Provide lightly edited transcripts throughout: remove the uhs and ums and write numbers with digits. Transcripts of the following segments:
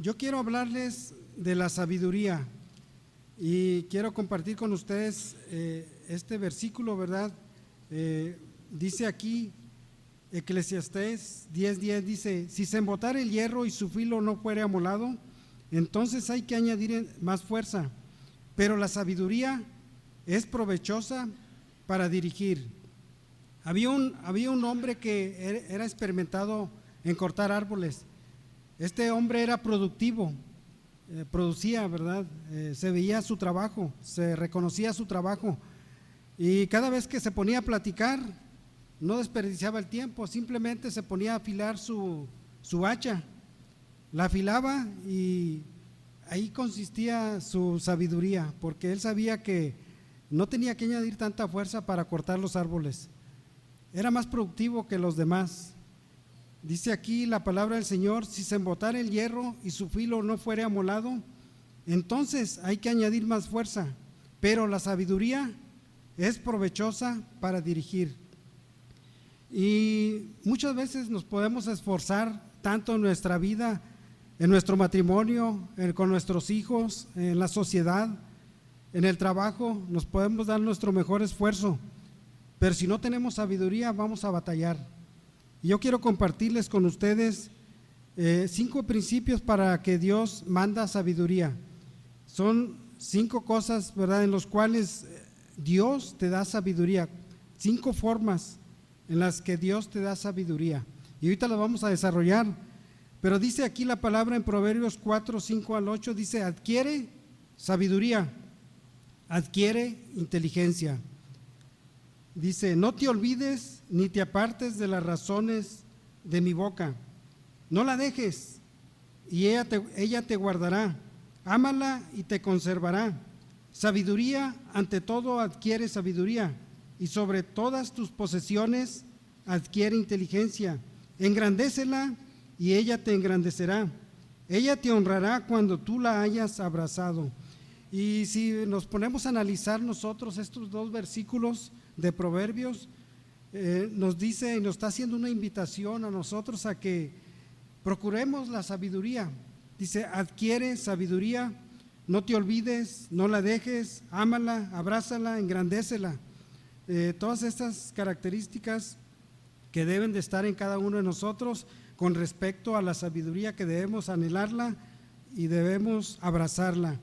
Yo quiero hablarles de la sabiduría y quiero compartir con ustedes este versículo, ¿verdad? Dice aquí, Eclesiastés 10:10 dice: si se embotara el hierro y su filo no fuere amolado, entonces hay que añadir más fuerza, pero la sabiduría es provechosa para dirigir. Había un hombre que era experimentado en cortar árboles. Este hombre era productivo, producía, ¿verdad? Se veía su trabajo, se reconocía su trabajo, y cada vez que se ponía a platicar no desperdiciaba el tiempo, simplemente se ponía a afilar su hacha, la afilaba, y ahí consistía su sabiduría, porque él sabía que no tenía que añadir tanta fuerza para cortar los árboles, era más productivo que los demás. Dice aquí la palabra del Señor: si se embotara el hierro y su filo no fuere amolado, entonces hay que añadir más fuerza, pero la sabiduría es provechosa para dirigir. Y muchas veces nos podemos esforzar tanto en nuestra vida, en nuestro matrimonio, con nuestros hijos, en la sociedad, en el trabajo, nos podemos dar nuestro mejor esfuerzo, pero si no tenemos sabiduría vamos a batallar. Y yo quiero compartirles con ustedes 5 principios para que Dios manda sabiduría. Son 5 cosas, ¿verdad?, en los cuales Dios te da sabiduría, 5 formas en las que Dios te da sabiduría. Y ahorita las vamos a desarrollar, pero dice aquí la palabra en Proverbios 4:5-8, dice: adquiere sabiduría, adquiere inteligencia. Dice: no te olvides ni te apartes de las razones de mi boca, no la dejes y ella te guardará, ámala y te conservará. Sabiduría, ante todo adquiere sabiduría, y sobre todas tus posesiones adquiere inteligencia. Engrandécela y ella te engrandecerá, ella te honrará cuando tú la hayas abrazado. Y si nos ponemos a analizar nosotros estos 2 versículos de Proverbios, nos dice y nos está haciendo una invitación a nosotros a que procuremos la sabiduría. Dice: adquiere sabiduría, no te olvides, no la dejes, ámala, abrázala, engrandécela. Todas estas características que deben de estar en cada uno de nosotros con respecto a la sabiduría, que debemos anhelarla y debemos abrazarla,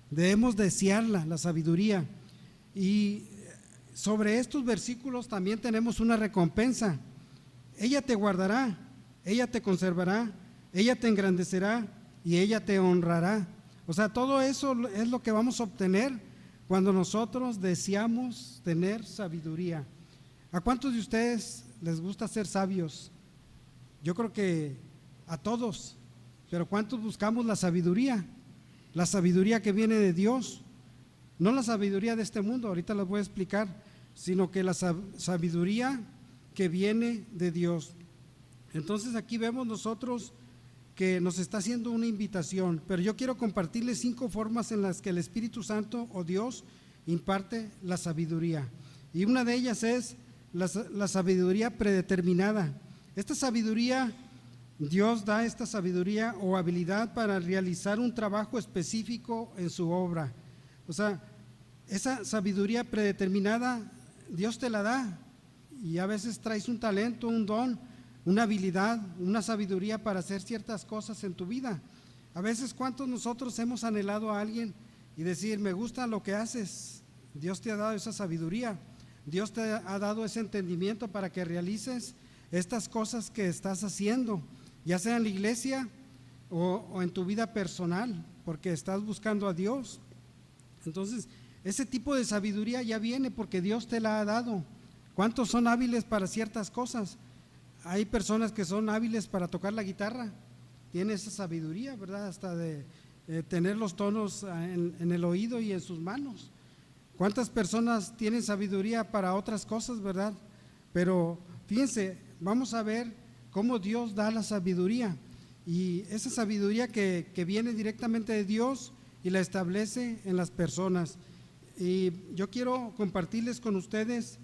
debemos desearla, la sabiduría. Y sobre estos versículos también tenemos una recompensa: ella te guardará, ella te conservará, ella te engrandecerá y ella te honrará. O sea, todo eso es lo que vamos a obtener cuando nosotros deseamos tener sabiduría. ¿A cuántos de ustedes les gusta ser sabios? Yo creo que a todos, pero ¿cuántos buscamos la sabiduría? La sabiduría que viene de Dios, no la sabiduría de este mundo, ahorita les voy a explicar, sino que la sabiduría que viene de Dios. Entonces aquí vemos nosotros que nos está haciendo una invitación, pero yo quiero compartirles 5 formas en las que el Espíritu Santo o Dios imparte la sabiduría, y una de ellas es la sabiduría predeterminada. Esta sabiduría, Dios da esta sabiduría o habilidad para realizar un trabajo específico en su obra. O sea, esa sabiduría predeterminada Dios te la da, y a veces traes un talento, un don, una habilidad, una sabiduría para hacer ciertas cosas en tu vida. A veces, ¿cuántos nosotros hemos anhelado a alguien y decir: me gusta lo que haces? Dios te ha dado esa sabiduría, Dios te ha dado ese entendimiento para que realices estas cosas que estás haciendo, ya sea en la iglesia o en tu vida personal, porque estás buscando a Dios. Entonces, ese tipo de sabiduría ya viene porque Dios te la ha dado. ¿Cuántos son hábiles para ciertas cosas? Hay personas que son hábiles para tocar la guitarra, tienen esa sabiduría, ¿verdad? Hasta de tener los tonos en el oído y en sus manos. ¿Cuántas personas tienen sabiduría para otras cosas, verdad? Pero fíjense, vamos a ver cómo Dios da la sabiduría, y esa sabiduría que viene directamente de Dios y la establece en las personas. Y yo quiero compartirles con ustedes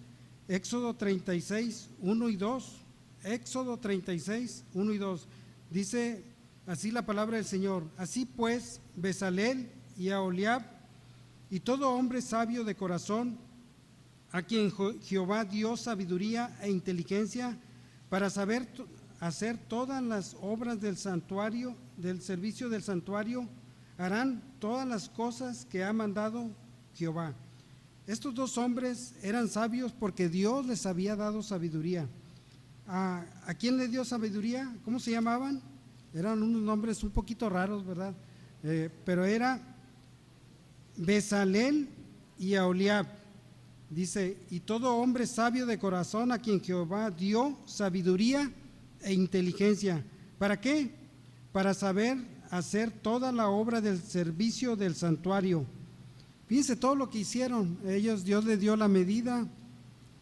Éxodo 36:1 y 2. Éxodo 36:1 y 2 dice: así la palabra del Señor. Así pues, Bezalel y Aholiab y todo hombre sabio de corazón, a quien Jehová dio sabiduría e inteligencia para saber hacer todas las obras del santuario, del servicio del santuario, harán todas las cosas que ha mandado Jehová. Estos dos hombres eran sabios porque Dios les había dado sabiduría. ¿A quién le dio sabiduría? ¿Cómo se llamaban? Eran unos nombres un poquito raros, ¿verdad? Pero era Bezalel y Aholiab. Dice, y todo hombre sabio de corazón a quien Jehová dio sabiduría e inteligencia. ¿Para qué? Para saber hacer toda la obra del servicio del santuario. Fíjense todo lo que hicieron. Dios les dio la medida,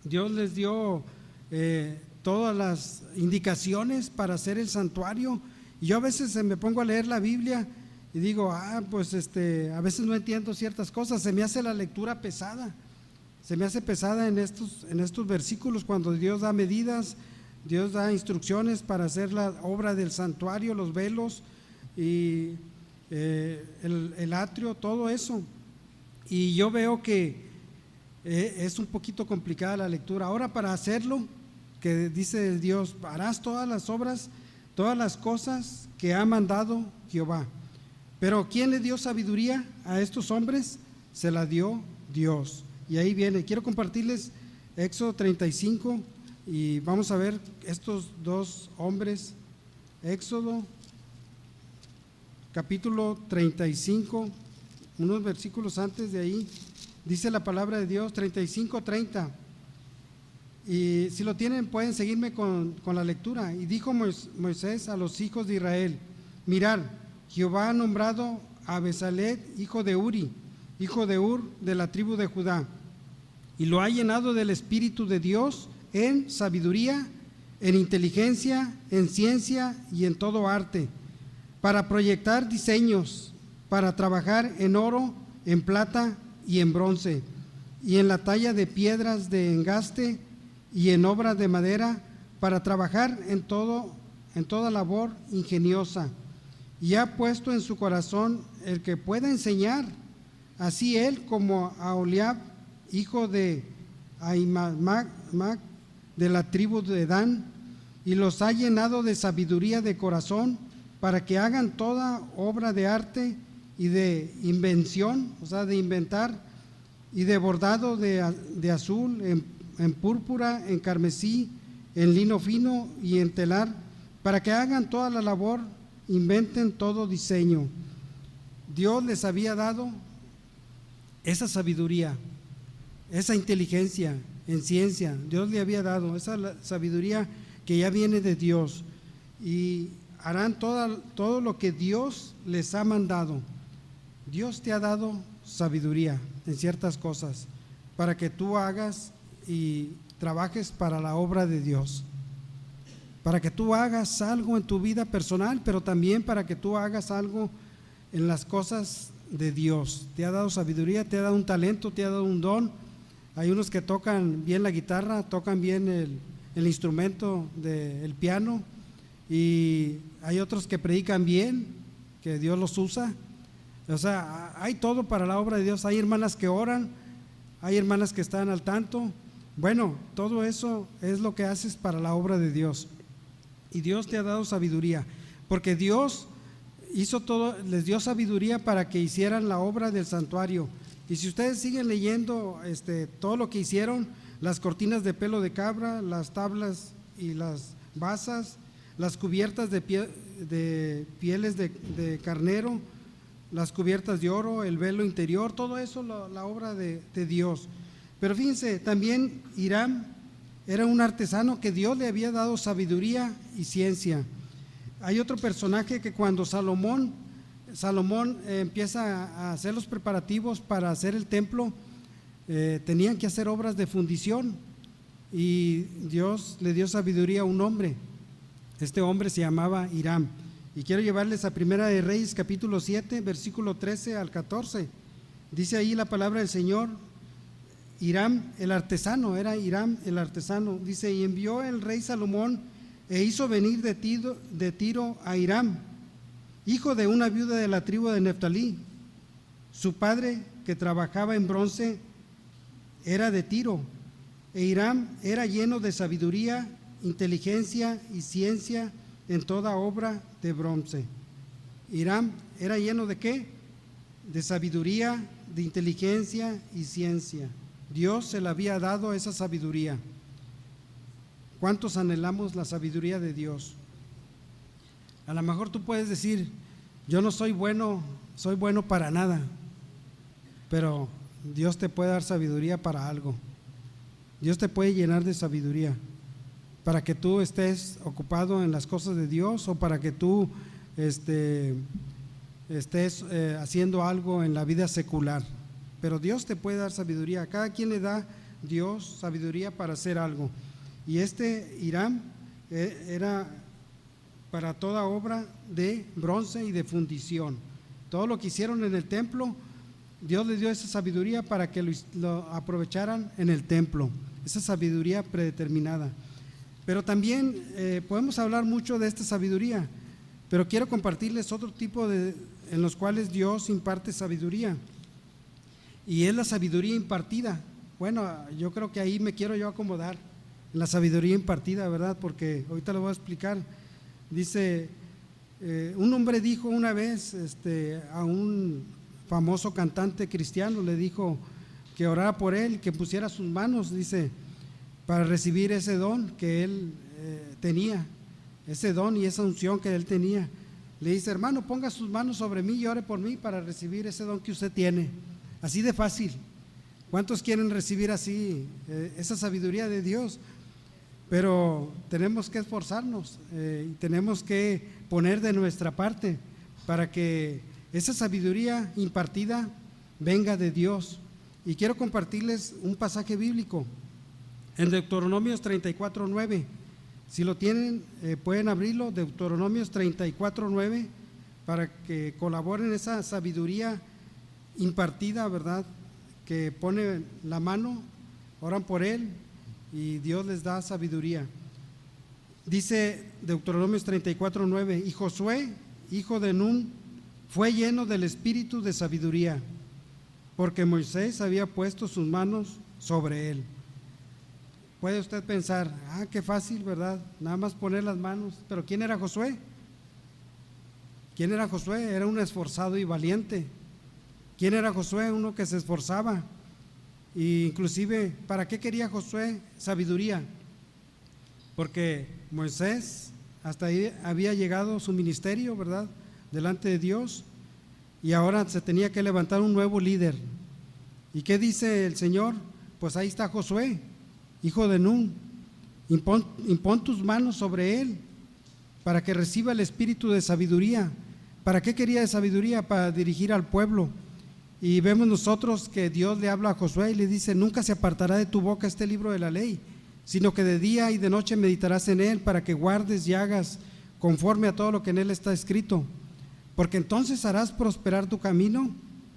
Dios les dio todas las indicaciones para hacer el santuario. Y yo a veces me pongo a leer la Biblia y digo, a veces no entiendo ciertas cosas, se me hace la lectura pesada. Se me hace pesada en estos versículos cuando Dios da medidas, Dios da instrucciones para hacer la obra del santuario, los velos y el atrio, todo eso. Y yo veo que es un poquito complicada la lectura. Ahora para hacerlo, que dice Dios, harás todas las obras, todas las cosas que ha mandado Jehová. Pero ¿quién le dio sabiduría a estos hombres? Se la dio Dios. Y ahí viene, quiero compartirles Éxodo 35 y vamos a ver estos dos hombres. Éxodo capítulo 35, unos versículos antes de ahí, dice la palabra de Dios, 35:30. Y si lo tienen pueden seguirme con la lectura. Y dijo Moisés a los hijos de Israel, mirad, Jehová ha nombrado a Bezalel, hijo de Uri, hijo de Ur, de la tribu de Judá, y lo ha llenado del Espíritu de Dios en sabiduría, en inteligencia, en ciencia y en todo arte, para proyectar diseños, para trabajar en oro, en plata y en bronce, y en la talla de piedras de engaste y en obras de madera, para trabajar en toda labor ingeniosa. Y ha puesto en su corazón el que pueda enseñar, así él como Aholiab, hijo de Ahimac, de la tribu de Dan, y los ha llenado de sabiduría de corazón para que hagan toda obra de arte y de invención, o sea, de inventar, y de bordado de azul, en púrpura, en carmesí, en lino fino y en telar, para que hagan toda la labor, inventen todo diseño. Dios les había dado esa sabiduría, esa inteligencia en ciencia. Dios le había dado esa sabiduría que ya viene de Dios, y harán todo lo que Dios les ha mandado. Dios te ha dado sabiduría en ciertas cosas para que tú hagas y trabajes para la obra de Dios, para que tú hagas algo en tu vida personal, pero también para que tú hagas algo en las cosas de Dios. Te ha dado sabiduría, te ha dado un talento, te ha dado un don. Hay unos que tocan bien la guitarra, tocan bien el instrumento del piano, y hay otros que predican bien, que Dios los usa. O sea, hay todo para la obra de Dios. Hay hermanas que oran, hay hermanas que están al tanto. Bueno, todo eso es lo que haces para la obra de Dios. Y Dios te ha dado sabiduría, porque Dios hizo todo, les dio sabiduría para que hicieran la obra del santuario. Y si ustedes siguen leyendo todo lo que hicieron, las cortinas de pelo de cabra, las tablas y las basas, las cubiertas de pieles de carnero, las cubiertas de oro, el velo interior, todo eso la obra de Dios. Pero fíjense, también Hiram era un artesano que Dios le había dado sabiduría y ciencia. Hay otro personaje que cuando Salomón empieza a hacer los preparativos para hacer el templo, tenían que hacer obras de fundición, y Dios le dio sabiduría a un hombre. Este hombre se llamaba Hiram. Y quiero llevarles a Primera de Reyes capítulo 7 versículo 13 al 14. Dice ahí la palabra del Señor. Hiram el artesano, era Hiram el artesano. Dice, y envió el rey Salomón e hizo venir de Tiro a Hiram, hijo de una viuda de la tribu de Neftalí. Su padre, que trabajaba en bronce, era de Tiro, e Hiram era lleno de sabiduría, inteligencia y ciencia en toda obra de bronce. Hiram era lleno ¿de qué? De sabiduría, de inteligencia y ciencia. Dios se le había dado esa sabiduría. ¿Cuántos anhelamos la sabiduría de Dios? A lo mejor tú puedes decir, yo no soy bueno para nada, pero Dios te puede dar sabiduría para algo. Dios te puede llenar de sabiduría para que tú estés ocupado en las cosas de Dios, o para que tú estés haciendo algo en la vida secular. Pero Dios te puede dar sabiduría. A cada quien le da Dios sabiduría para hacer algo. Y Hiram era para toda obra de bronce y de fundición. Todo lo que hicieron en el templo, Dios les dio esa sabiduría para que lo aprovecharan en el templo, esa sabiduría predeterminada. Pero también podemos hablar mucho de esta sabiduría, pero quiero compartirles otro tipo en los cuales Dios imparte sabiduría, y es la sabiduría impartida. Bueno, yo creo que ahí me quiero yo acomodar, en la sabiduría impartida, ¿verdad? Porque ahorita lo voy a explicar. Dice, un hombre dijo una vez a un famoso cantante cristiano, le dijo que orara por él, que pusiera sus manos, dice, para recibir ese don que él tenía, ese don y esa unción que él tenía. Le dice, hermano, ponga sus manos sobre mí y ore por mí para recibir ese don que usted tiene. Así de fácil. ¿Cuántos quieren recibir así esa sabiduría de Dios? Pero tenemos que esforzarnos y tenemos que poner de nuestra parte para que esa sabiduría impartida venga de Dios. Y quiero compartirles un pasaje bíblico en Deuteronomios 34:9. Si lo tienen, pueden abrirlo, Deuteronomios 34:9, para que colaboren esa sabiduría impartida, ¿verdad? Que pone la mano, oran por él y Dios les da sabiduría. Dice Deuteronomios 34:9, y Josué, hijo de Nun, fue lleno del espíritu de sabiduría, porque Moisés había puesto sus manos sobre él. Puede usted pensar, qué fácil, ¿verdad? Nada más poner las manos. Pero ¿quién era Josué? ¿Quién era Josué? Era un esforzado y valiente. ¿Quién era Josué? Uno que se esforzaba. E inclusive, ¿para qué quería Josué sabiduría? Porque Moisés, hasta ahí había llegado su ministerio, ¿verdad? Delante de Dios, y ahora se tenía que levantar un nuevo líder. ¿Y qué dice el Señor? Pues ahí está Josué, hijo de Nun, impón tus manos sobre él para que reciba el espíritu de sabiduría. ¿Para qué quería de sabiduría? Para dirigir al pueblo. Y vemos nosotros que Dios le habla a Josué y le dice, nunca se apartará de tu boca este libro de la ley, sino que de día y de noche meditarás en él, para que guardes y hagas conforme a todo lo que en él está escrito, porque entonces harás prosperar tu camino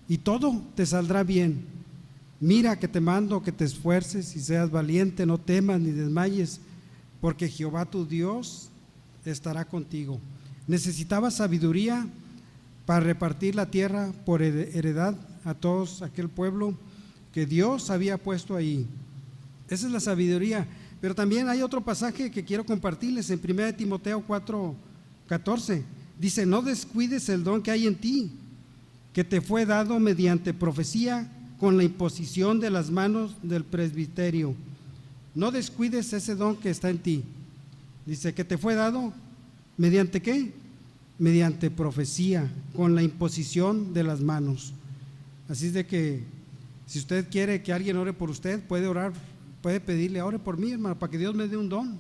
y todo te saldrá bien. Mira que te mando que te esfuerces y seas valiente, no temas ni desmayes, porque Jehová tu Dios estará contigo. Necesitaba sabiduría para repartir la tierra por heredad a todos aquel pueblo que Dios había puesto ahí. Esa es la sabiduría. Pero también hay otro pasaje que quiero compartirles en 1 Timoteo 4:14. Dice, no descuides el don que hay en ti, que te fue dado mediante profecía con la imposición de las manos del presbiterio. No descuides ese don que está en ti. Dice que te fue dado mediante ¿qué? Mediante profecía, con la imposición de las manos. Así es de que si usted quiere que alguien ore por usted, puede orar, puede pedirle, ore por mí, hermano, para que Dios me dé un don,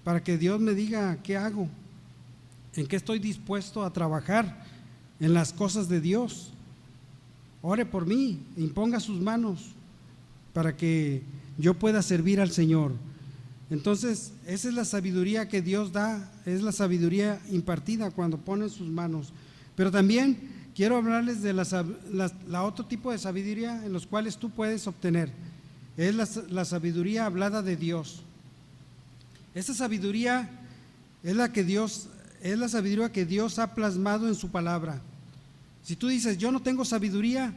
para que Dios me diga qué hago, en qué estoy dispuesto a trabajar en las cosas de Dios. Ore por mí, imponga sus manos para que yo pueda servir al Señor. Entonces, esa es la sabiduría que Dios da, es la sabiduría impartida cuando pone sus manos. Pero también quiero hablarles de la otro tipo de sabiduría en los cuales tú puedes obtener. Es la sabiduría hablada de Dios. Esa sabiduría es la que Dios es la sabiduría que Dios ha plasmado en su palabra. Si tú dices, yo no tengo sabiduría,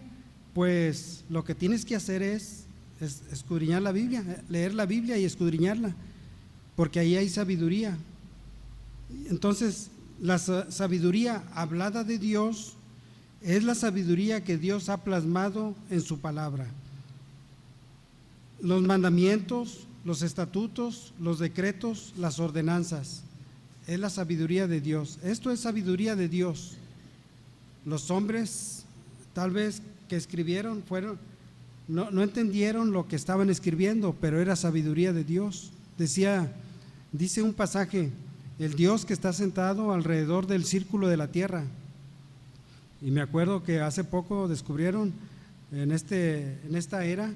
pues lo que tienes que hacer es escudriñar la Biblia, leer la Biblia y escudriñarla, porque ahí hay sabiduría. Entonces, la sabiduría hablada de Dios es la sabiduría que Dios ha plasmado en su palabra. Los mandamientos, los estatutos, los decretos, las ordenanzas, es la sabiduría de Dios. Esto es sabiduría de Dios. Los hombres, tal vez que escribieron, no entendieron lo que estaban escribiendo, pero era sabiduría de Dios. Dice un pasaje, el Dios que está sentado alrededor del círculo de la tierra. Y me acuerdo que hace poco descubrieron en esta era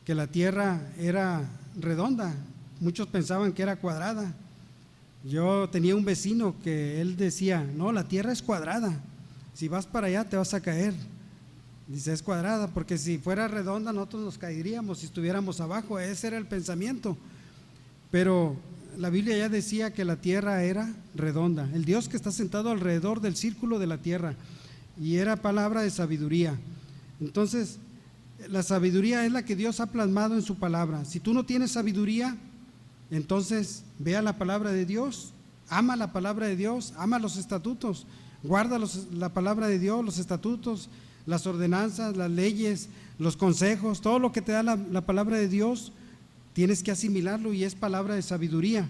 que la tierra era redonda. Muchos pensaban que era cuadrada. Yo tenía un vecino que él decía, no, la tierra es cuadrada, si vas para allá te vas a caer. Dice, es cuadrada, porque si fuera redonda nosotros nos caeríamos si estuviéramos abajo. Ese era el pensamiento. Pero la Biblia ya decía que la tierra era redonda, el Dios que está sentado alrededor del círculo de la tierra, y era palabra de sabiduría. Entonces, la sabiduría es la que Dios ha plasmado en su palabra. Si tú no tienes sabiduría, entonces ve a la palabra de Dios, ama la palabra de Dios, ama los estatutos, guarda la palabra de Dios, los estatutos, las ordenanzas, las leyes, los consejos, todo lo que te da la palabra de Dios, tienes que asimilarlo y es palabra de sabiduría.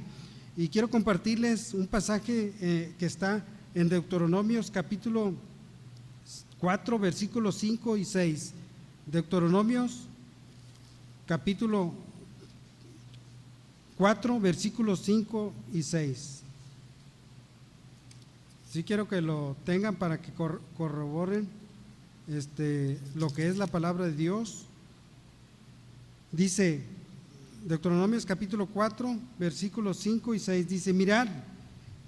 Y quiero compartirles un pasaje que está en Deuteronomios capítulo 4, versículos 5 y 6. Deuteronomios capítulo 4, versículos 5 y 6. Sí quiero que lo tengan para que corroboren lo que es la palabra de Dios. Dice Deuteronomios capítulo 4, versículos 5 y 6, dice, mirad,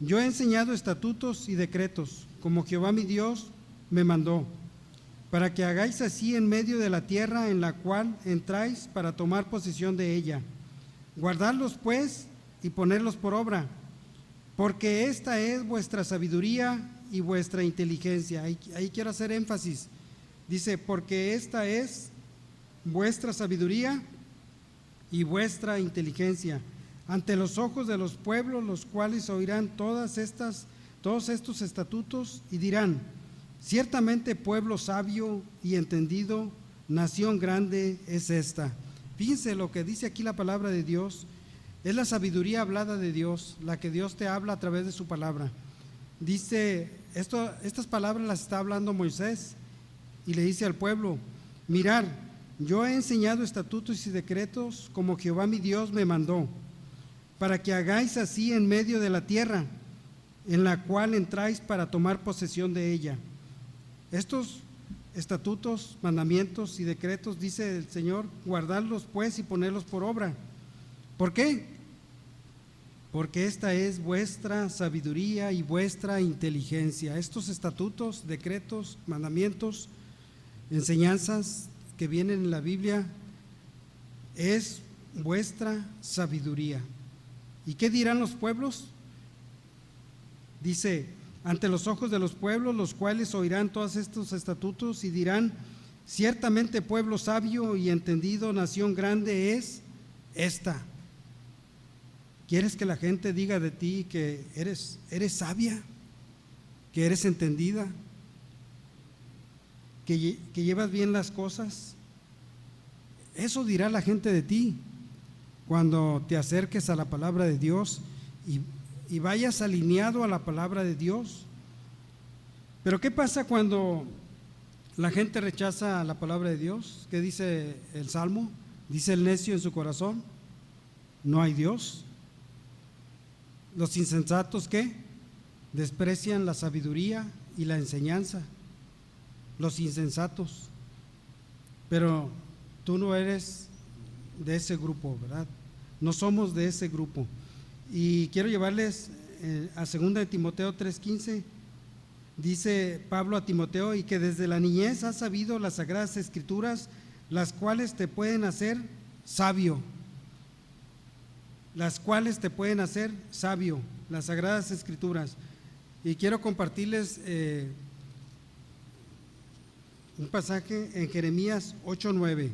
yo he enseñado estatutos y decretos, como Jehová mi Dios me mandó, para que hagáis así en medio de la tierra en la cual entráis para tomar posesión de ella. Guardadlos pues y ponerlos por obra, porque esta es vuestra sabiduría y vuestra inteligencia. Ahí quiero hacer énfasis. Dice, porque esta es vuestra sabiduría y vuestra inteligencia ante los ojos de los pueblos, los cuales oirán todos estos estatutos y dirán, ciertamente pueblo sabio y entendido, nación grande es esta. Fíjense lo que dice aquí la palabra de Dios, es la sabiduría hablada de Dios, la que Dios te habla a través de su palabra. Dice, estas palabras las está hablando Moisés y le dice al pueblo, mirad, yo he enseñado estatutos y decretos como Jehová mi Dios me mandó, para que hagáis así en medio de la tierra, en la cual entráis para tomar posesión de ella. Estos estatutos, mandamientos y decretos, dice el Señor, guardadlos pues y ponerlos por obra. ¿Por qué? Porque esta es vuestra sabiduría y vuestra inteligencia. Estos estatutos, decretos, mandamientos, enseñanzas que vienen en la Biblia es vuestra sabiduría. ¿Y qué dirán los pueblos? Dice, ante los ojos de los pueblos, los cuales oirán todos estos estatutos y dirán, ciertamente pueblo sabio y entendido, nación grande es esta. ¿Quieres que la gente diga de ti que eres sabia, que eres entendida, que llevas bien las cosas? Eso dirá la gente de ti cuando te acerques a la palabra de Dios y vayas alineado a la palabra de Dios. Pero ¿qué pasa cuando la gente rechaza la palabra de Dios? ¿Qué dice el Salmo? Dice el necio en su corazón, no hay Dios. Los insensatos, ¿qué? Desprecian la sabiduría y la enseñanza. Los insensatos. Pero tú no eres de ese grupo, ¿verdad? No somos de ese grupo. Y quiero llevarles a 2 Timoteo 3:15. Dice Pablo a Timoteo, y que desde la niñez has sabido las sagradas escrituras, las cuales te pueden hacer sabio. Las cuales te pueden hacer sabio, las sagradas escrituras. Y quiero compartirles un pasaje en Jeremías 8:9.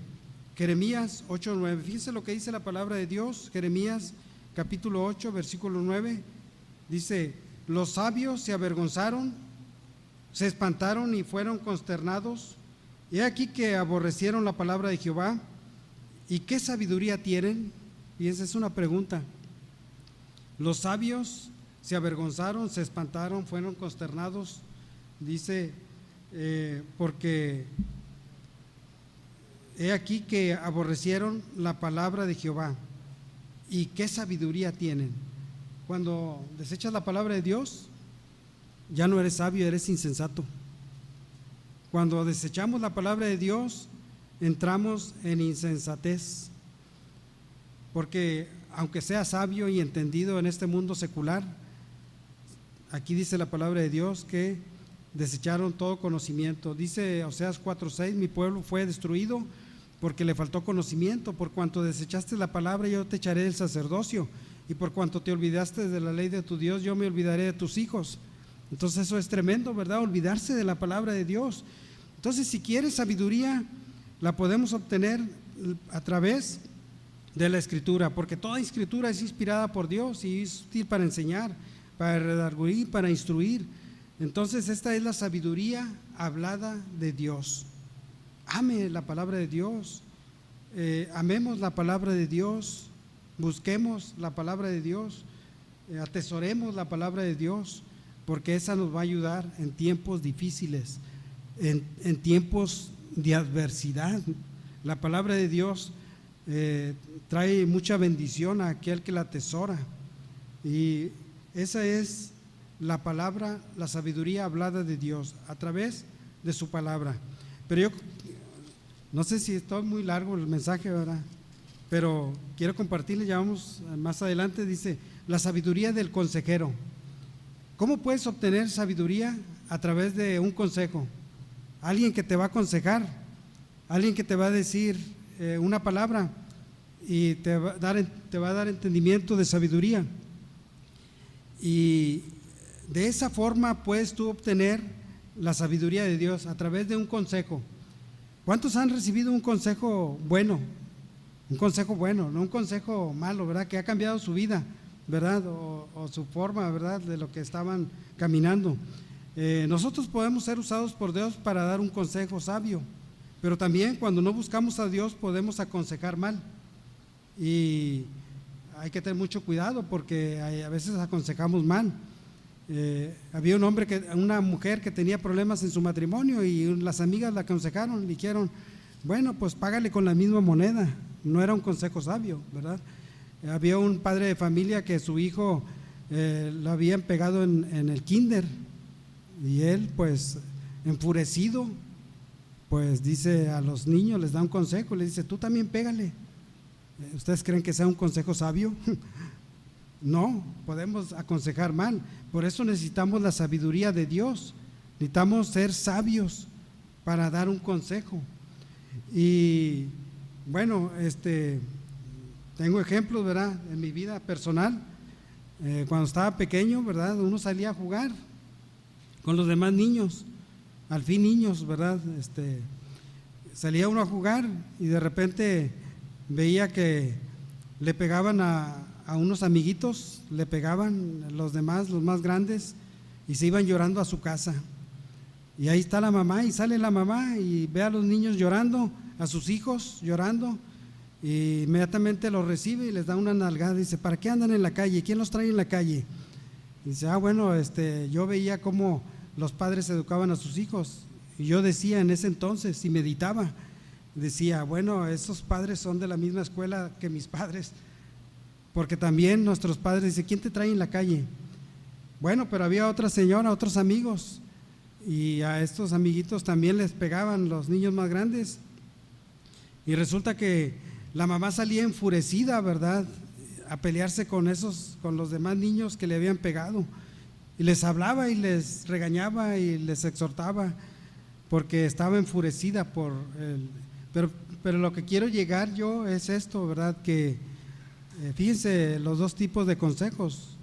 Jeremías 8:9. Fíjense lo que dice la palabra de Dios. Jeremías capítulo 8, versículo 9. Dice: los sabios se avergonzaron, se espantaron y fueron consternados. He aquí que aborrecieron la palabra de Jehová. ¿Y qué sabiduría tienen? Fíjense, es una pregunta. Los sabios se avergonzaron, se espantaron, fueron consternados. Dice, porque he aquí que aborrecieron la palabra de Jehová. ¿Y qué sabiduría tienen? Cuando desechas la palabra de Dios, ya no eres sabio, eres insensato. Cuando desechamos la palabra de Dios, entramos en insensatez. Porque aunque sea sabio y entendido en este mundo secular, aquí dice la palabra de Dios que desecharon todo conocimiento. Dice Oseas 4:6: mi pueblo fue destruido porque le faltó conocimiento. Por cuanto desechaste la palabra, yo te echaré del sacerdocio, y por cuanto te olvidaste de la ley de tu Dios, yo me olvidaré de tus hijos. Entonces eso es tremendo, ¿verdad? Olvidarse de la palabra de Dios. Entonces, si quieres sabiduría, la podemos obtener a través de la Escritura, porque toda Escritura es inspirada por Dios y es útil para enseñar, para redarguir, para instruir. Entonces, esta es la sabiduría hablada de Dios. Ame la palabra de Dios, amemos la palabra de Dios, busquemos la palabra de Dios, atesoremos la palabra de Dios, porque esa nos va a ayudar en tiempos difíciles, en tiempos de adversidad. La palabra de Dios trae mucha bendición a aquel que la atesora, y esa es la palabra, la sabiduría hablada de Dios a través de su palabra. Pero yo no sé si está muy largo el mensaje, ¿verdad? Pero quiero compartirles, ya vamos más adelante. Dice: la sabiduría del consejero. ¿Cómo puedes obtener sabiduría? A través de un consejo. Alguien que te va a aconsejar, alguien que te va a decir una palabra y te va a dar entendimiento de sabiduría. Y de esa forma puedes tú obtener la sabiduría de Dios a través de un consejo. ¿Cuántos han recibido un consejo bueno? Un consejo bueno, no un consejo malo, ¿verdad? Que ha cambiado su vida, ¿verdad? O su forma, ¿verdad? De lo que estaban caminando. Nosotros podemos ser usados por Dios para dar un consejo sabio, pero también cuando no buscamos a Dios podemos aconsejar mal. Y hay que tener mucho cuidado porque a veces aconsejamos mal. Había una mujer que tenía problemas en su matrimonio y las amigas la aconsejaron, le dijeron: bueno, pues págale con la misma moneda. No era un consejo sabio, ¿verdad? Había un padre de familia que su hijo lo habían pegado en el kinder, y él, pues enfurecido, pues dice a los niños, les da un consejo, les dice: tú también pégale. ¿Ustedes creen que sea un consejo sabio? No, podemos aconsejar mal. Por eso necesitamos la sabiduría de Dios. Necesitamos ser sabios para dar un consejo. Y bueno, tengo ejemplos, ¿verdad? En mi vida personal. Cuando estaba pequeño, ¿verdad? Uno salía a jugar con los demás niños, al fin niños, ¿verdad? Salía uno a jugar y de repente veía que le pegaban a unos amiguitos, le pegaban los demás, los más grandes, y se iban llorando a su casa. Y ahí está la mamá, y sale la mamá y ve a los niños llorando, a sus hijos llorando, y inmediatamente los recibe y les da una nalgada. Dice: ¿para qué andan en la calle? ¿Quién los trae en la calle? Y dice: bueno, yo veía cómo los padres educaban a sus hijos, y yo decía en ese entonces, y meditaba, decía: bueno, esos padres son de la misma escuela que mis padres, porque también nuestros padres. Dice: ¿quién te trae en la calle? Bueno, pero había otra señora, otros amigos, y a estos amiguitos también les pegaban los niños más grandes. Y resulta que la mamá salía enfurecida, ¿verdad?, a pelearse con los demás niños que le habían pegado, y les hablaba y les regañaba y les exhortaba porque estaba enfurecida por él. Pero lo que quiero llegar yo es esto, ¿verdad? Que fíjense los dos tipos de consejos.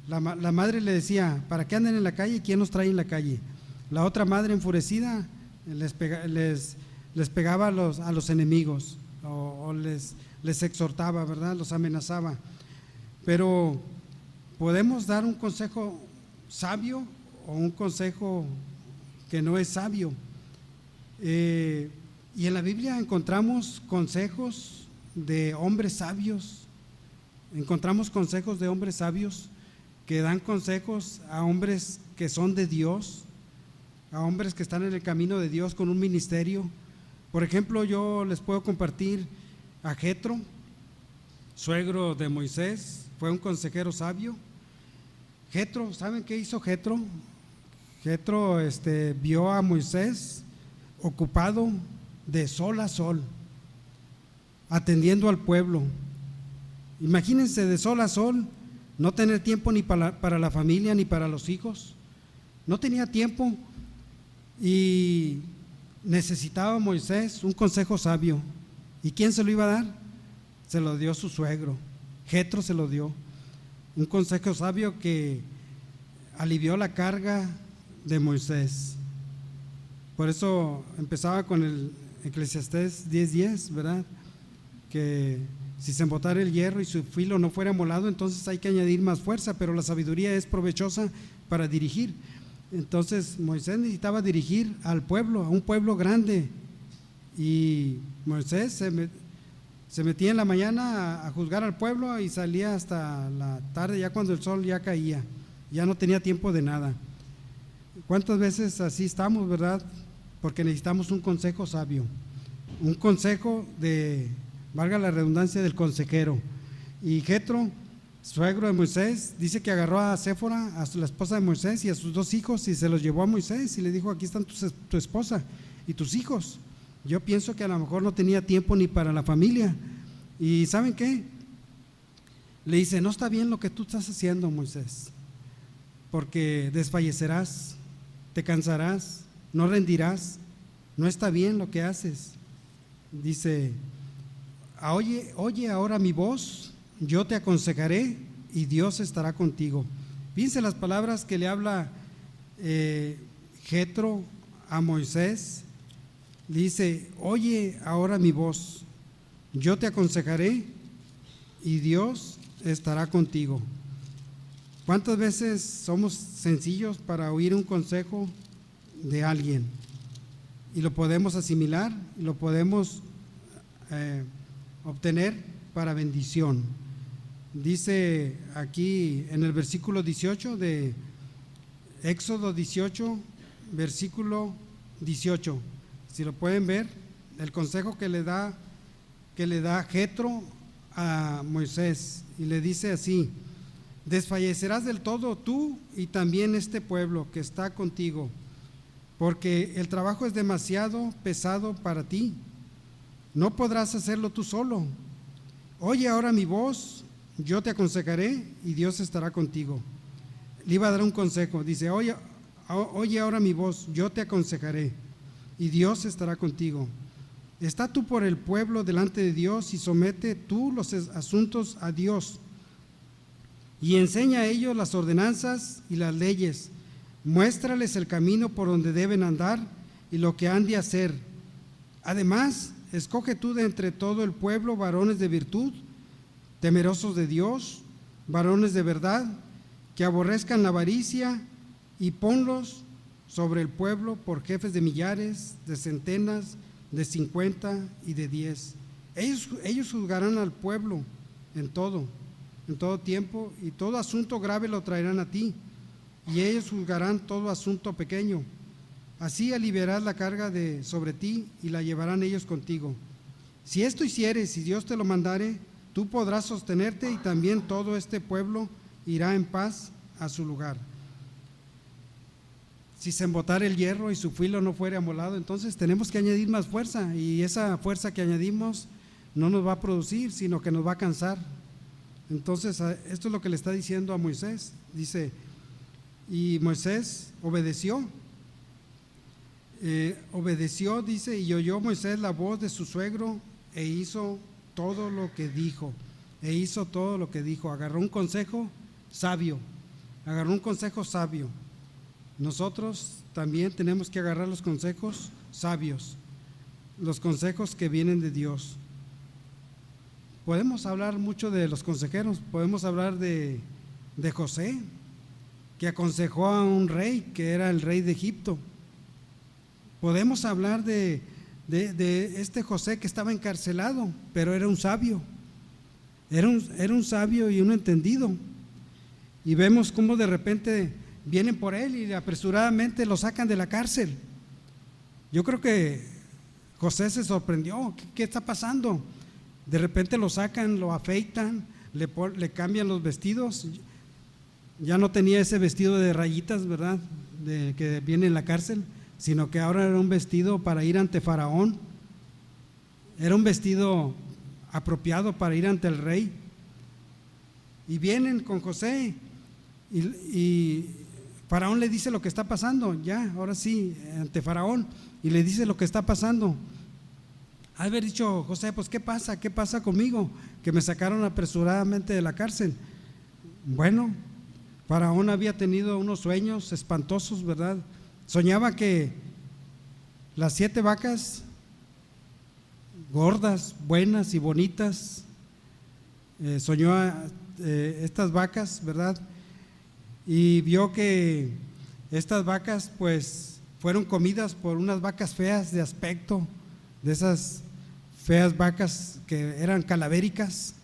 La madre le decía: ¿para qué andan en la calle? ¿Quién los trae en la calle? La otra madre, enfurecida, les pegaba a los enemigos, o les exhortaba, ¿verdad? Los amenazaba. Pero podemos dar un consejo sabio o un consejo que no es sabio. Y en la Biblia encontramos consejos de hombres sabios. Encontramos consejos de hombres sabios que dan consejos a hombres que son de Dios, a hombres que están en el camino de Dios con un ministerio. Por ejemplo, yo les puedo compartir a Jetro, suegro de Moisés, fue un consejero sabio. Jetro, ¿saben qué hizo Jetro? Jetro vio a Moisés ocupado de sol a sol, atendiendo al pueblo. Imagínense, de sol a sol, no tener tiempo ni para la familia ni para los hijos. No tenía tiempo y necesitaba Moisés un consejo sabio. ¿Y quién se lo iba a dar? Se lo dio su suegro. Jetro se lo dio. Un consejo sabio que alivió la carga de Moisés. Por eso empezaba con el Eclesiastés 10:10, ¿verdad? Que si se embotara el hierro y su filo no fuera molado, entonces hay que añadir más fuerza, pero la sabiduría es provechosa para dirigir. Entonces Moisés necesitaba dirigir al pueblo, a un pueblo grande, y Moisés se metía en la mañana a juzgar al pueblo y salía hasta la tarde, ya cuando el sol ya caía, ya no tenía tiempo de nada. ¿Cuántas veces así estamos, verdad? Porque necesitamos un consejo sabio, un consejo valga la redundancia, del consejero. Y Jetro, suegro de Moisés, dice que agarró a Séfora, a la esposa de Moisés, y a sus 2 hijos, y se los llevó a Moisés y le dijo: aquí están tu esposa y tus hijos. Yo pienso que a lo mejor no tenía tiempo ni para la familia. ¿Y saben qué? Le dice: no está bien lo que tú estás haciendo, Moisés, porque desfallecerás, te cansarás, no rendirás, no está bien lo que haces. Dice: oye ahora mi voz, yo te aconsejaré y Dios estará contigo. Fíjense las palabras que le habla Jetro a Moisés. Dice: oye ahora mi voz, yo te aconsejaré y Dios estará contigo. ¿Cuántas veces somos sencillos para oír un consejo de alguien y lo podemos asimilar y lo podemos obtener para bendición? Dice aquí en el versículo 18 de Éxodo 18, versículo 18, si lo pueden ver, el consejo que le da Jetro a Moisés, y le dice así: desfallecerás del todo tú y también este pueblo que está contigo, porque el trabajo es demasiado pesado para ti, no podrás hacerlo tú solo. Oye ahora mi voz, yo te aconsejaré y Dios estará contigo. Le iba a dar un consejo, dice: oye ahora mi voz, yo te aconsejaré y Dios estará contigo. Está tú por el pueblo delante de Dios y somete tú los asuntos a Dios y enseña a ellos las ordenanzas y las leyes. Muéstrales el camino por donde deben andar y lo que han de hacer. Además, escoge tú de entre todo el pueblo varones de virtud, temerosos de Dios, varones de verdad, que aborrezcan la avaricia, y ponlos sobre el pueblo por jefes de millares, de centenas, de 50 y de 10. Ellos juzgarán al pueblo en todo tiempo, y todo asunto grave lo traerán a ti, y ellos juzgarán todo asunto pequeño. Así aliviarás la carga sobre ti y la llevarán ellos contigo. Si esto hicieres y Dios te lo mandare, tú podrás sostenerte y también todo este pueblo irá en paz a su lugar. Si se embotara el hierro y su filo no fuera amolado, entonces tenemos que añadir más fuerza, y esa fuerza que añadimos no nos va a producir, sino que nos va a cansar. Entonces esto es lo que le está diciendo a Moisés. Dice: y Moisés obedeció, dice, y oyó Moisés la voz de su suegro e hizo todo lo que dijo. Agarró un consejo sabio. agarró un consejo sabio. Nosotros también tenemos que agarrar los consejos sabios, los consejos que vienen de Dios. Podemos hablar mucho de los consejeros, podemos hablar de José, que aconsejó a un rey que era el rey de Egipto. Podemos hablar de este José que estaba encarcelado, pero era un sabio, era un sabio y un entendido. Y vemos cómo de repente vienen por él y apresuradamente lo sacan de la cárcel. Yo creo que José se sorprendió. ¿Qué está pasando? De repente lo sacan, lo afeitan, le cambian los vestidos. Ya no tenía ese vestido de rayitas, ¿verdad?, que viene en la cárcel, sino que ahora era un vestido para ir ante Faraón. Era un vestido apropiado para ir ante el rey. Y vienen con José y Faraón le dice lo que está pasando, ya, ahora sí, ante Faraón, y le dice lo que está pasando. Ha de haber dicho José, pues ¿qué pasa conmigo? Que me sacaron apresuradamente de la cárcel. Bueno, Faraón había tenido unos sueños espantosos, ¿verdad? Soñaba que las 7 vacas gordas, buenas y bonitas, soñó estas vacas, ¿verdad? Y vio que estas vacas pues fueron comidas por unas vacas feas de aspecto, de esas feas vacas que eran calavéricas,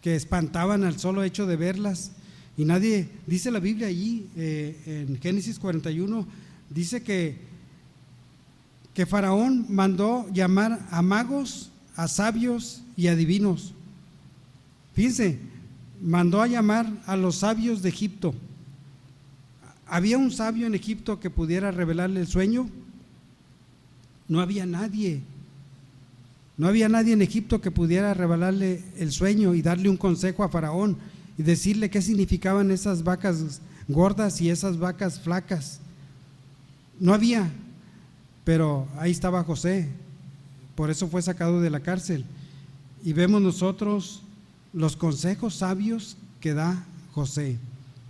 que espantaban al solo hecho de verlas. Y nadie, dice la Biblia allí, en Génesis 41, dice que Faraón mandó llamar a magos, a sabios y adivinos. Fíjense, mandó a llamar a los sabios de Egipto. ¿Había un sabio en Egipto que pudiera revelarle el sueño? No había nadie. No había nadie en Egipto que pudiera revelarle el sueño y darle un consejo a Faraón y decirle qué significaban esas vacas gordas y esas vacas flacas. No había, pero ahí estaba José, por eso fue sacado de la cárcel. Y vemos nosotros los consejos sabios que da José.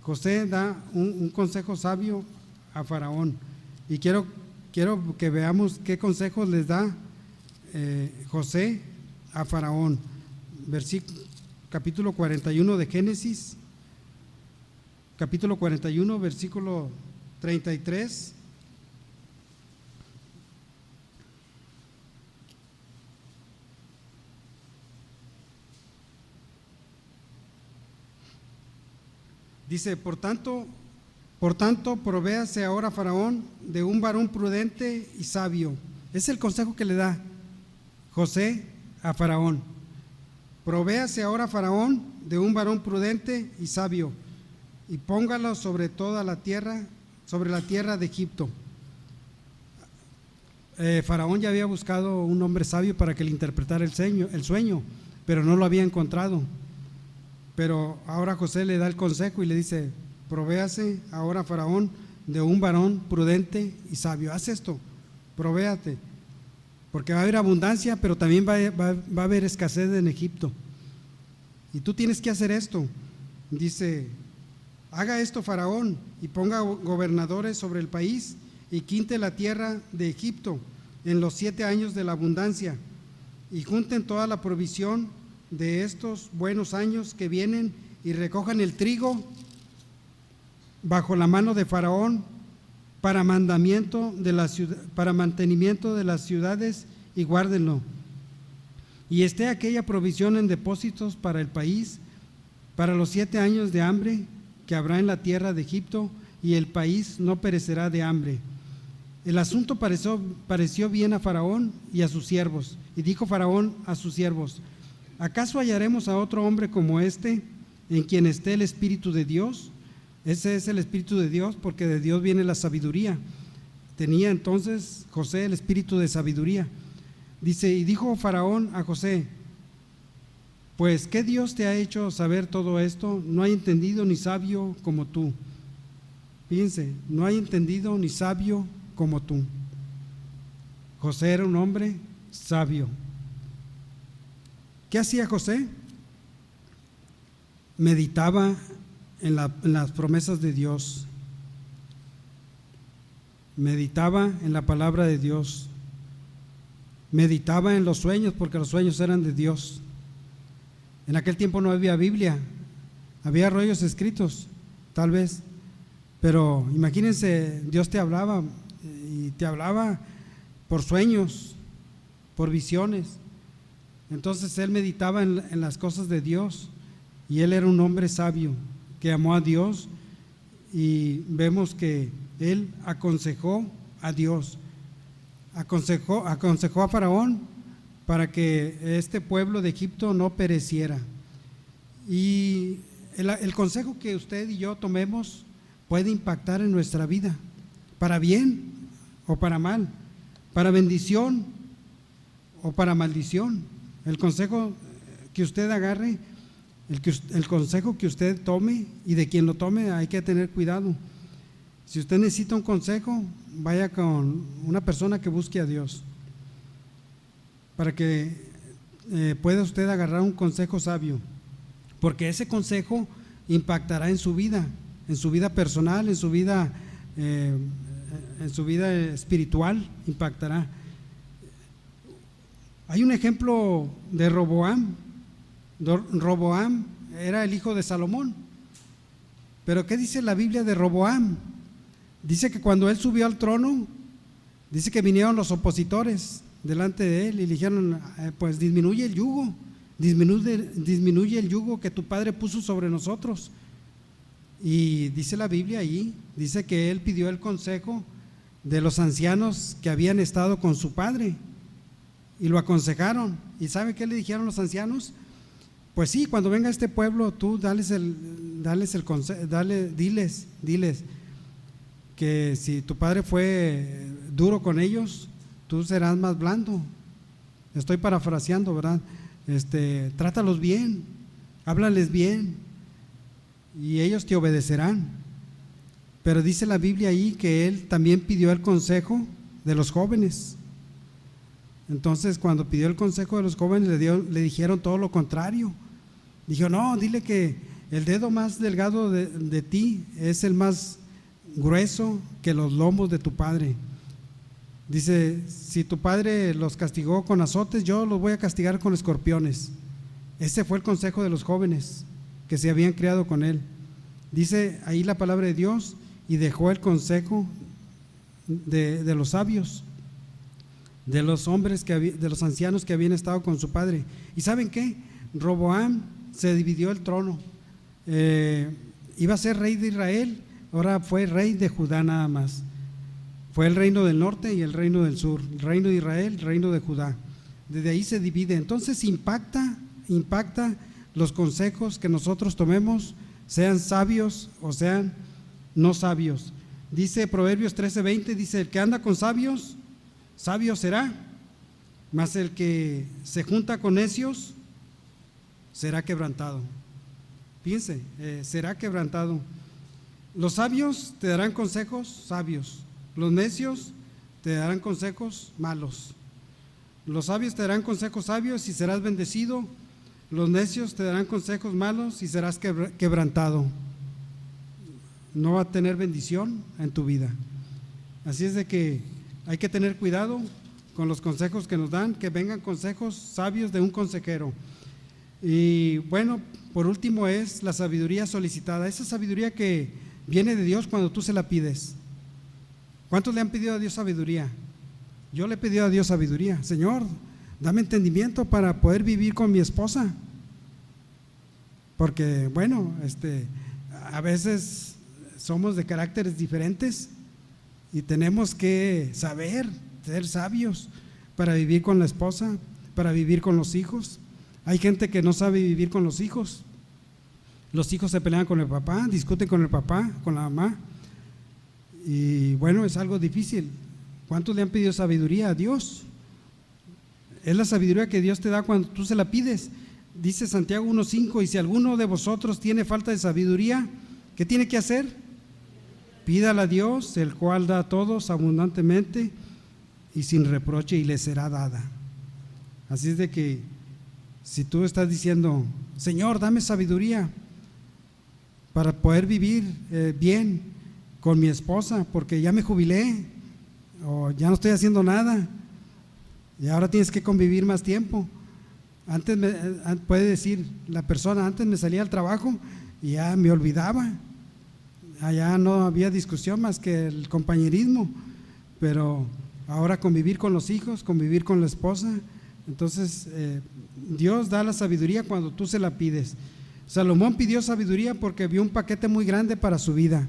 José da un consejo sabio a Faraón, y quiero que veamos qué consejos les da José a Faraón. Capítulo 41 de Génesis, capítulo 41, versículo 33. Dice, por tanto, provéase ahora Faraón de un varón prudente y sabio. Es el consejo que le da José a Faraón. Provéase ahora Faraón de un varón prudente y sabio, y póngalo sobre toda la tierra, sobre la tierra de Egipto. Faraón ya había buscado un hombre sabio para que le interpretara el sueño, pero no lo había encontrado. Pero ahora José le da el consejo y le dice, provéase ahora Faraón de un varón prudente y sabio. Haz esto, provéate, porque va a haber abundancia, pero también va a haber escasez en Egipto. Y tú tienes que hacer esto. Dice, haga esto Faraón y ponga gobernadores sobre el país y quinte la tierra de Egipto en los 7 años de la abundancia, y junten toda la provisión de estos buenos años que vienen y recojan el trigo bajo la mano de Faraón para mantenimiento de las ciudades, y guárdenlo. Y esté aquella provisión en depósitos para el país, para los 7 años de hambre que habrá en la tierra de Egipto, y el país no perecerá de hambre. El asunto pareció bien a Faraón y a sus siervos, y dijo Faraón a sus siervos, ¿acaso hallaremos a otro hombre como este, en quien esté el Espíritu de Dios? Ese es el Espíritu de Dios, porque de Dios viene la sabiduría. Tenía entonces José el espíritu de sabiduría. Dice, y dijo Faraón a José, pues ¿qué Dios te ha hecho saber todo esto? No hay entendido ni sabio como tú. Fíjense, no hay entendido ni sabio como tú. José era un hombre sabio. ¿Qué hacía José? Meditaba en las promesas de Dios, meditaba en la palabra de Dios, meditaba en los sueños, porque los sueños eran de Dios. En aquel tiempo no había Biblia, había rollos escritos, tal vez, pero imagínense, Dios te hablaba y te hablaba por sueños, por visiones. Entonces él meditaba en las cosas de Dios, y él era un hombre sabio que amó a Dios, y vemos que él aconsejó a Dios, aconsejó a Faraón para que este pueblo de Egipto no pereciera. Y el consejo que usted y yo tomemos puede impactar en nuestra vida, para bien o para mal, para bendición o para maldición. El consejo que usted agarre, el consejo que usted tome, y de quien lo tome hay que tener cuidado. Si usted necesita un consejo, vaya con una persona que busque a Dios, para que pueda usted agarrar un consejo sabio, porque ese consejo impactará en su vida personal, en su vida espiritual, impactará. Hay un ejemplo de Roboam. Roboam era el hijo de Salomón, pero ¿qué dice la Biblia de Roboam? Dice que cuando él subió al trono, dice que vinieron los opositores delante de él y le dijeron: pues disminuye el yugo, disminuye el yugo que tu padre puso sobre nosotros. Y dice la Biblia ahí, dice que él pidió el consejo de los ancianos que habían estado con su padre y lo aconsejaron. ¿Y sabe qué le dijeron los ancianos? Pues sí, cuando venga este pueblo, tú diles que si tu padre fue duro con ellos, tú serás más blando. Estoy parafraseando, ¿verdad? Trátalos bien, háblales bien, y ellos te obedecerán. Pero dice la Biblia ahí que él también pidió el consejo de los jóvenes. Entonces, cuando pidió el consejo de los jóvenes, le dijeron todo lo contrario. Dijo: no, dile que el dedo más delgado de ti es el más grueso que los lomos de tu padre. Dice: si tu padre los castigó con azotes, yo los voy a castigar con escorpiones. Ese fue el consejo de los jóvenes que se habían criado con él. Dice ahí la palabra de Dios: y dejó el consejo de los sabios, de los hombres, de los ancianos que habían estado con su padre. ¿Y saben qué? Roboam se dividió el trono. Iba a ser rey de Israel, ahora fue rey de Judá nada más. Fue el reino del norte y el reino del sur, el reino de Israel, el reino de Judá. Desde ahí se divide. Entonces impacta los consejos que nosotros tomemos, sean sabios o sean no sabios. Dice Proverbios 13:20, dice: el que anda con sabios, sabio será, mas el que se junta con necios será quebrantado. Fíjense, será quebrantado. Los sabios te darán consejos sabios, los necios te darán consejos malos. Los sabios te darán consejos sabios y serás bendecido, los necios te darán consejos malos y serás quebrantado. No va a tener bendición en tu vida. Así es de que hay que tener cuidado con los consejos que nos dan, que vengan consejos sabios de un consejero. Y bueno, por último es la sabiduría solicitada, esa sabiduría que viene de Dios cuando tú se la pides. ¿Cuántos le han pedido a Dios sabiduría? Yo le he pedido a Dios sabiduría. Señor, dame entendimiento para poder vivir con mi esposa, porque bueno, a veces somos de caracteres diferentes y tenemos que saber ser sabios para vivir con la esposa, para vivir con los hijos. Hay gente que no sabe vivir con los hijos. Los hijos se pelean con el papá, discuten con el papá, con la mamá, y bueno, es algo difícil. ¿Cuántos le han pedido sabiduría a Dios? Es la sabiduría que Dios te da cuando tú se la pides. Dice Santiago 1:5: y si alguno de vosotros tiene falta de sabiduría, ¿qué tiene que hacer? Pídala a Dios, el cual da a todos abundantemente y sin reproche, y le será dada. Así es de que si tú estás diciendo: Señor, dame sabiduría, para poder vivir bien con mi esposa, porque ya me jubilé o ya no estoy haciendo nada y ahora tienes que convivir más tiempo. Antes puede decir la persona, antes me salía al trabajo y ya me olvidaba, allá no había discusión más que el compañerismo, pero ahora convivir con los hijos, convivir con la esposa. Entonces Dios da la sabiduría cuando tú se la pides. Salomón pidió sabiduría porque vio un paquete muy grande para su vida.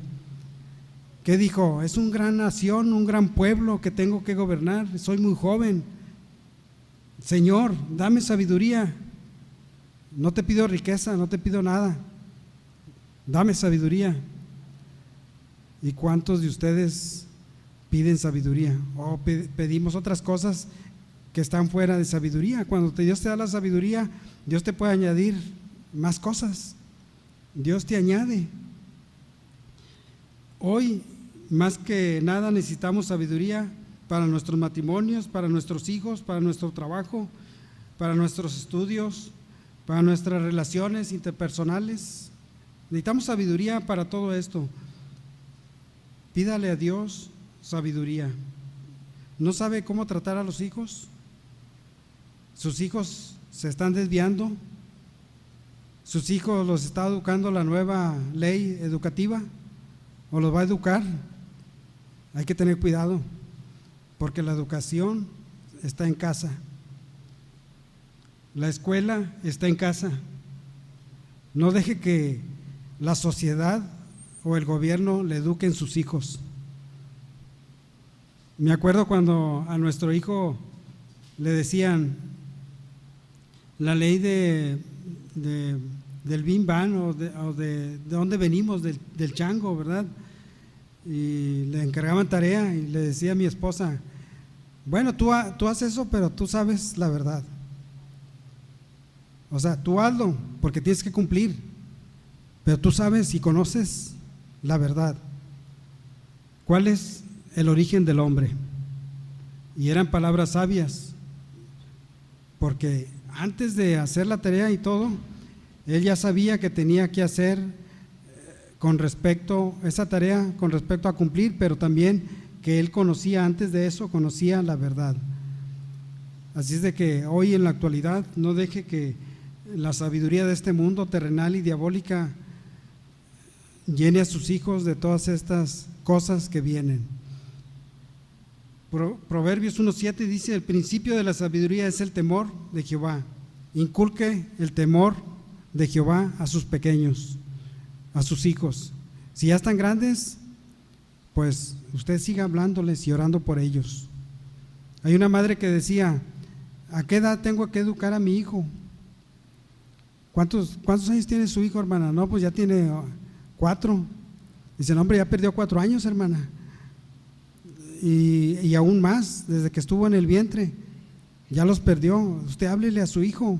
¿Qué dijo? Es una gran nación, un gran pueblo que tengo que gobernar, soy muy joven. Señor, dame sabiduría. No te pido riqueza, no te pido nada. Dame sabiduría. ¿Y cuántos de ustedes piden sabiduría? O pedimos otras cosas que están fuera de sabiduría. Cuando Dios te da la sabiduría, Dios te puede añadir más cosas. Dios te añade. Hoy, más que nada, necesitamos sabiduría para nuestros matrimonios, para nuestros hijos, para nuestro trabajo, para nuestros estudios, para nuestras relaciones interpersonales. Necesitamos sabiduría para todo esto. Pídale a Dios sabiduría. ¿No sabe cómo tratar a los hijos? ¿Sus hijos se están desviando? ¿Sus hijos los está educando la nueva ley educativa? ¿O los va a educar? Hay que tener cuidado, porque la educación está en casa. La escuela está en casa. No deje que la sociedad o el gobierno le eduquen sus hijos. Me acuerdo cuando a nuestro hijo le decían la ley del Bim Bam o de dónde venimos, del chango, ¿verdad? Y le encargaban tarea y le decía a mi esposa, bueno, tú haces eso, pero tú sabes la verdad. O sea, tú hazlo porque tienes que cumplir, pero tú sabes y conoces la verdad. ¿Cuál es el origen del hombre? Y eran palabras sabias, porque antes de hacer la tarea y todo, él ya sabía que tenía que hacer con respecto a esa tarea, con respecto a cumplir, pero también que él conocía antes de eso, conocía la verdad. Así es de que hoy en la actualidad no deje que la sabiduría de este mundo terrenal y diabólica llene a sus hijos de todas estas cosas que vienen. Proverbios 1:7 dice: el principio de la sabiduría es el temor de Jehová. Inculque el temor de Jehová a sus pequeños, a sus hijos. Si ya están grandes, pues usted siga hablándoles y orando por ellos. Hay una madre que decía: ¿a qué edad tengo que educar a mi hijo? ¿Cuántos años tiene su hijo, hermana? No, pues ya tiene 4. Dice, no, hombre, ya perdió 4 años, hermana. Y aún más, desde que estuvo en el vientre, ya los perdió. Usted háblele a su hijo.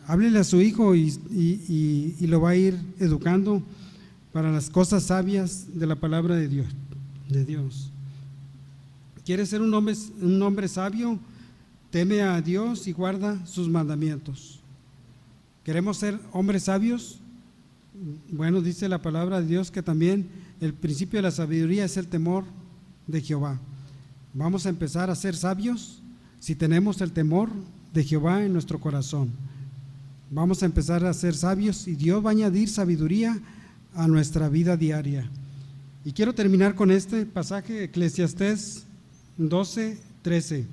Háblele a su hijo y lo va a ir educando para las cosas sabias de la palabra de Dios. ¿Quiere ser un hombre sabio? Teme a Dios y guarda sus mandamientos. ¿Queremos ser hombres sabios? Bueno, dice la palabra de Dios que también el principio de la sabiduría es el temor de Jehová. Vamos a empezar a ser sabios si tenemos el temor de Jehová en nuestro corazón. Vamos a empezar a ser sabios y Dios va a añadir sabiduría a nuestra vida diaria. Y quiero terminar con este pasaje, Eclesiastés 12:13.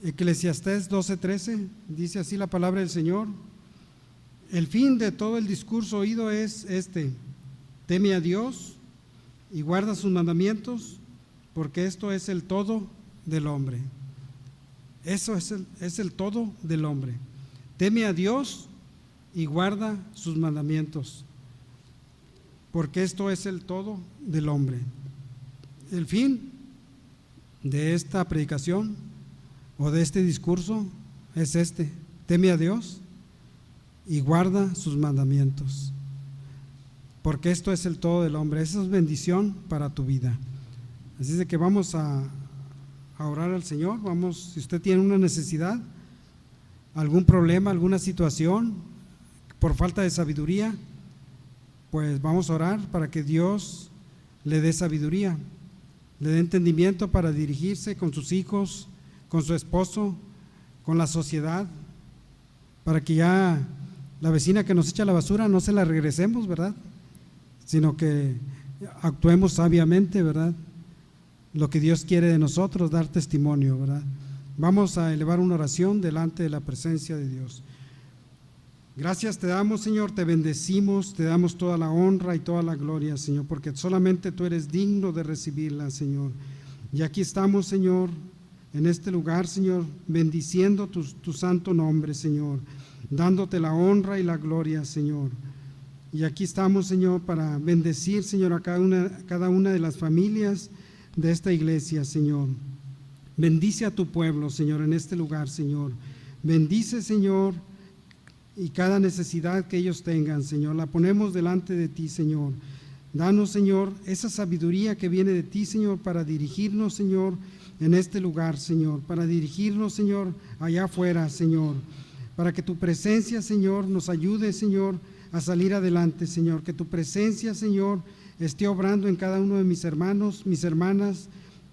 Eclesiastés 12:13 dice así la palabra del Señor: el fin de todo el discurso oído es este: teme a Dios y guarda sus mandamientos, porque esto es el todo del hombre. Eso es el todo del hombre. Teme a Dios y guarda sus mandamientos, porque esto es el todo del hombre. El fin de esta predicación o de este discurso es este: teme a Dios y guarda sus mandamientos, porque esto es el todo del hombre. Esa es bendición para tu vida. Así es de que vamos a orar al Señor. Si usted tiene una necesidad, algún problema, alguna situación, por falta de sabiduría, pues vamos a orar para que Dios le dé sabiduría, le dé entendimiento para dirigirse con sus hijos, con su esposo, con la sociedad, para que ya la vecina que nos echa la basura no se la regresemos, ¿verdad? Sino que actuemos sabiamente, ¿verdad? Lo que Dios quiere de nosotros, dar testimonio, ¿verdad? Vamos a elevar una oración delante de la presencia de Dios. Gracias te damos, Señor, te bendecimos, te damos toda la honra y toda la gloria, Señor, porque solamente tú eres digno de recibirla, Señor. Y aquí estamos, Señor, en este lugar, Señor, bendiciendo tu santo nombre, Señor, dándote la honra y la gloria, Señor. Y aquí estamos, Señor, para bendecir, Señor, a cada una de las familias de esta iglesia, Señor. Bendice a tu pueblo, Señor, en este lugar, Señor. Bendice, Señor, y cada necesidad que ellos tengan, Señor, la ponemos delante de ti, Señor. Danos, Señor, esa sabiduría que viene de ti, Señor, para dirigirnos, Señor, en este lugar, Señor, para dirigirnos, Señor, allá afuera, Señor, para que tu presencia, Señor, nos ayude, Señor, a salir adelante, Señor, que tu presencia, Señor, esté obrando en cada uno de mis hermanos, mis hermanas,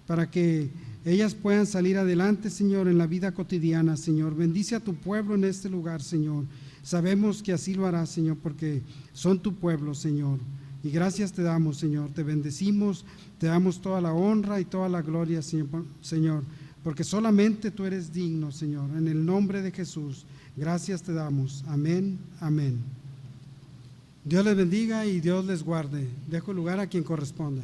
para que ellas puedan salir adelante, Señor, en la vida cotidiana, Señor. Bendice a tu pueblo en este lugar, Señor. Sabemos que así lo harás, Señor, porque son tu pueblo, Señor. Y gracias te damos, Señor. Te bendecimos, te damos toda la honra y toda la gloria, Señor, porque solamente tú eres digno, Señor. En el nombre de Jesús, gracias te damos. Amén, amén. Dios les bendiga y Dios les guarde. Dejo lugar a quien corresponda.